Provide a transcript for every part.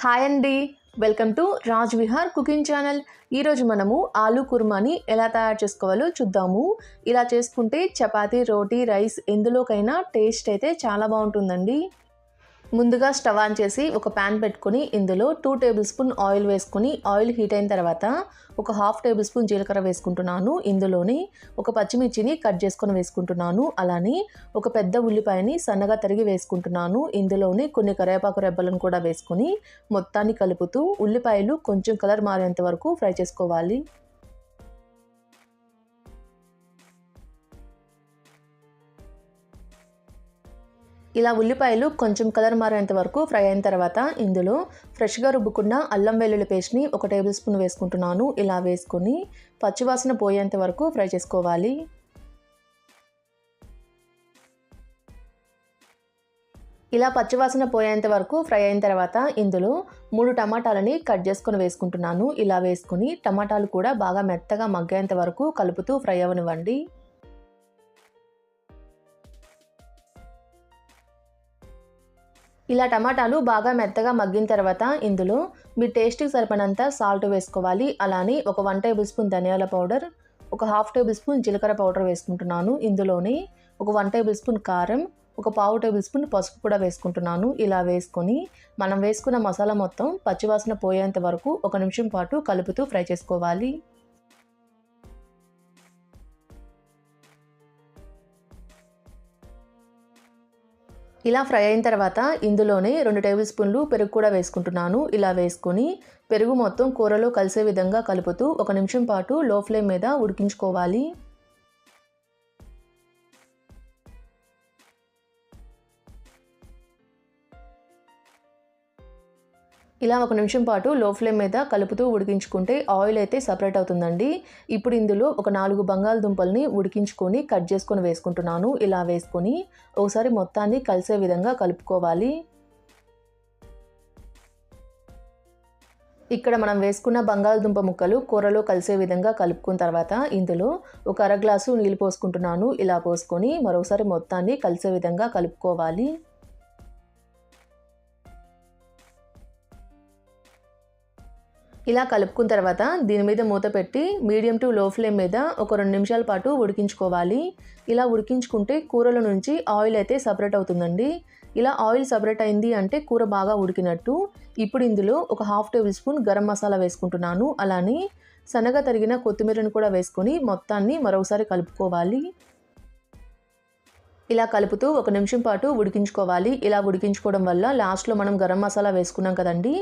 Hi అండి, welcome to Raj Vihar cooking channel. ఈరోజు మనము ఆలూ కుర్మాని ఎలా తయారు చేసుకోవాలో చూద్దాము. ఇలా చేసుకుంటే చపాతీ, రోటీ, రైస్ ఎందులోకైనా టేస్ట్ అయితే చాలా బాగుంటుందండి. ముందుగా స్టవ్ ఆన్ చేసి ఒక ప్యాన్ పెట్టుకొని ఇందులో 2 టేబుల్ స్పూన్ ఆయిల్ వేసుకొని ఆయిల్ హీట్ అయిన తర్వాత ఒక 1/2 టేబుల్ స్పూన్ జీలకర్ర వేసుకుంటున్నాను. ఇందులోని ఒక పచ్చిమిర్చిని కట్ చేసుకొని వేసుకుంటున్నాను. అలానే ఒక పెద్ద ఉల్లిపాయని సన్నగా తరిగి వేసుకుంటున్నాను. ఇందులోని కొన్ని కరివేపాకు రెబ్బలను కూడా వేసుకొని మొత్తాన్ని కలుపుతూ ఉల్లిపాయలు కొంచెం కలర్ మారేంత వరకు ఫ్రై చేసుకోవాలి. ఇలా ఉల్లిపాయలు కొంచెం కలర్ మారేంత వరకు ఫ్రై అయిన తర్వాత ఇందులో ఫ్రెష్గా రుబ్బుకున్న అల్లం వెల్లుల్లి పేస్ట్ని 1 టేబుల్ స్పూన్ వేసుకుంటున్నాను. ఇలా వేసుకొని పచ్చివాసన పోయేంత వరకు ఫ్రై చేసుకోవాలి. ఇలా పచ్చివాసన పోయేంత వరకు ఫ్రై అయిన తర్వాత ఇందులో 3 టమాటాలని కట్ చేసుకొని వేసుకుంటున్నాను. ఇలా వేసుకొని టమాటాలు కూడా బాగా మెత్తగా మగ్గేంత వరకు కలుపుతూ ఫ్రై అవనివ్వండి. ఇలా టమాటాలు బాగా మెత్తగా మగ్గిన తర్వాత ఇందులో మీ టేస్ట్కి సరిపడినంత సాల్ట్ వేసుకోవాలి. అలానే ఒక 1 టేబుల్ స్పూన్ ధనియాల పౌడర్, ఒక 1/2 టేబుల్ స్పూన్ జీలకర్ర పౌడర్ వేసుకుంటున్నాను. ఇందులోనే ఒక 1 టేబుల్ స్పూన్ కారం, ఒక 1/2 టేబుల్ స్పూన్ పసుపు కూడా వేసుకుంటున్నాను. ఇలా వేసుకొని మనం వేసుకున్న మసాలా మొత్తం పచ్చివాసన పోయేంత వరకు 1 నిమిషం పాటు కలుపుతూ ఫ్రై చేసుకోవాలి. ఇలా ఫ్రై అయిన తర్వాత ఇందులోనే 2 టేబుల్ స్పూన్లు పెరుగు కూడా వేసుకుంటున్నాను. ఇలా వేసుకొని పెరుగు మొత్తం కూరలో కలిసే విధంగా కలుపుతూ 1 నిమిషం పాటు లో ఫ్లేమ్ మీద ఉడికించుకోవాలి. ఇలా 1 నిమిషం పాటు లో ఫ్లేమ్ మీద కలుపుతూ ఉడికించుకుంటే ఆయిల్ అయితే సపరేట్ అవుతుందండి. ఇప్పుడు ఇందులో ఒక 4 బంగాళదుంపల్ని ఉడికించుకొని కట్ చేసుకొని వేసుకుంటున్నాను. ఇలా వేసుకొని ఒకసారి మొత్తాన్ని కలిసే విధంగా కలుపుకోవాలి. ఇక్కడ మనం వేసుకున్న బంగాళదుంప ముక్కలు కూరలో కలిసే విధంగా కలుపుకున్న తర్వాత ఇందులో ఒక 1/2 గ్లాసు నీళ్ళు పోసుకుంటున్నాను. ఇలా పోసుకొని మరోసారి మొత్తాన్ని కలిసే విధంగా కలుపుకోవాలి. ఇలా కలుపుకున్న తర్వాత దీని మీద మూత పెట్టి మీడియం టు లో ఫ్లేమ్ మీద ఒక 2 నిమిషాల పాటు ఉడికించుకోవాలి. ఇలా ఉడికించుకుంటే కూరలో నుంచి ఆయిల్ అయితే సపరేట్ అవుతుందండి. ఇలా ఆయిల్ సపరేట్ అయింది అంటే కూర బాగా ఉడికినట్టు. ఇప్పుడు ఇందులో ఒక 1/2 టేబుల్ స్పూన్ గరం మసాలా వేసుకుంటున్నాను. అలానే సన్నగా తరిగిన కొత్తిమీరను కూడా వేసుకొని మొత్తాన్ని మరోసారి కలుపుకోవాలి. ఇలా కలుపుతూ 1 నిమిషం పాటు ఉడికించుకోవాలి. ఇలా ఉడికించుకోవడం వల్ల లాస్ట్లో మనం గరం మసాలా వేసుకున్నాం కదండి,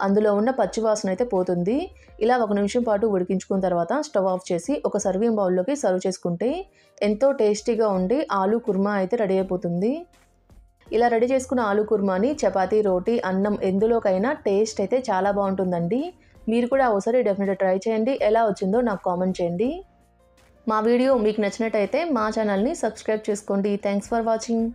అందులో ఉన్న పచ్చి వాసన అయితే పోతుంది. ఇలా 1 నిమిషం పాటు ఉడికించుకున్న తర్వాత స్టవ్ ఆఫ్ చేసి ఒక సర్వింగ్ బౌల్లోకి సర్వ్ చేసుకుంటే ఎంతో టేస్టీగా ఉండే ఆలూ కుర్మా అయితే రెడీ అయిపోతుంది. ఇలా రెడీ చేసుకున్న ఆలూ కుర్మాని చపాతీ, రోటీ, అన్నం ఎందులోకైనా టేస్ట్ అయితే చాలా బాగుంటుందండి. మీరు కూడా ఒకసారి డెఫినెట్గా ట్రై చేయండి. ఎలా వచ్చిందో నాకు కామెంట్ చేయండి. మా వీడియో మీకు నచ్చినట్టయితే మా ఛానల్ని సబ్స్క్రైబ్ చేసుకోండి. Thanks for watching.